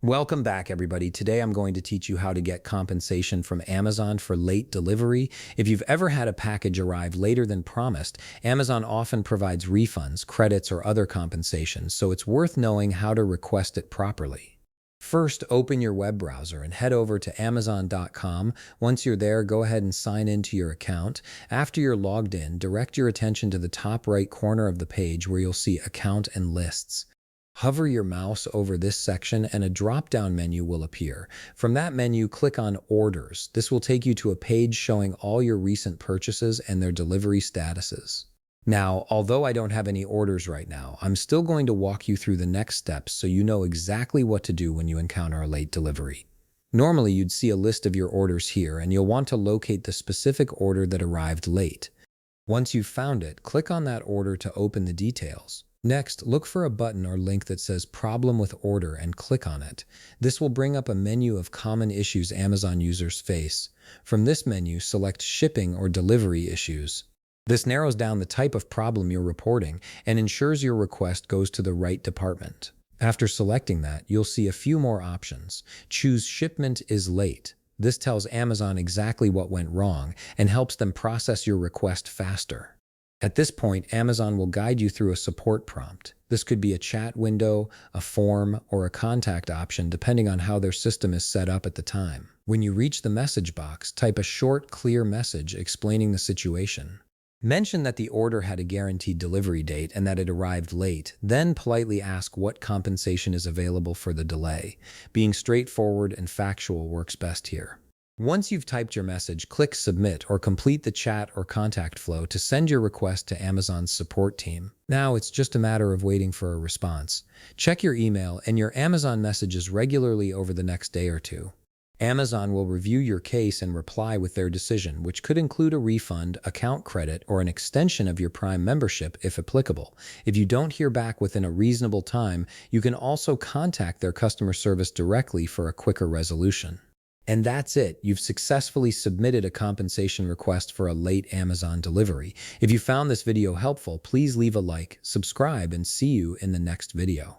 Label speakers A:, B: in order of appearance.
A: Welcome back, everybody. Today I'm going to teach you how to get compensation from Amazon for late delivery. If you've ever had a package arrive later than promised, Amazon often provides refunds, credits, or other compensations, so it's worth knowing how to request it properly. First, open your web browser and head over to Amazon.com. Once you're there, go ahead and sign into your account. After you're logged in, direct your attention to the top right corner of the page where you'll see Account and Lists. Hover your mouse over this section and a drop-down menu will appear. From that menu, click on Orders. This will take you to a page showing all your recent purchases and their delivery statuses. Now, although I don't have any orders right now, I'm still going to walk you through the next steps so you know exactly what to do when you encounter a late delivery. Normally, you'd see a list of your orders here, and you'll want to locate the specific order that arrived late. Once you've found it, click on that order to open the details. Next, look for a button or link that says Problem with Order and click on it. This will bring up a menu of common issues Amazon users face. From this menu, select Shipping or Delivery Issues. This narrows down the type of problem you're reporting and ensures your request goes to the right department. After selecting that, you'll see a few more options. Choose Shipment is Late. This tells Amazon exactly what went wrong and helps them process your request faster. At this point, Amazon will guide you through a support prompt. This could be a chat window, a form, or a contact option depending on how their system is set up at the time. When you reach the message box, type a short, clear message explaining the situation. Mention that the order had a guaranteed delivery date and that it arrived late, then politely ask what compensation is available for the delay. Being straightforward and factual works best here. Once you've typed your message, click Submit or complete the chat or contact flow to send your request to Amazon's support team. Now it's just a matter of waiting for a response. Check your email and your Amazon messages regularly over the next day or two. Amazon will review your case and reply with their decision, which could include a refund, account credit, or an extension of your Prime membership if applicable. If you don't hear back within a reasonable time, you can also contact their customer service directly for a quicker resolution. And that's it. You've successfully submitted a compensation request for a late Amazon delivery. If you found this video helpful, please leave a like, subscribe, and see you in the next video.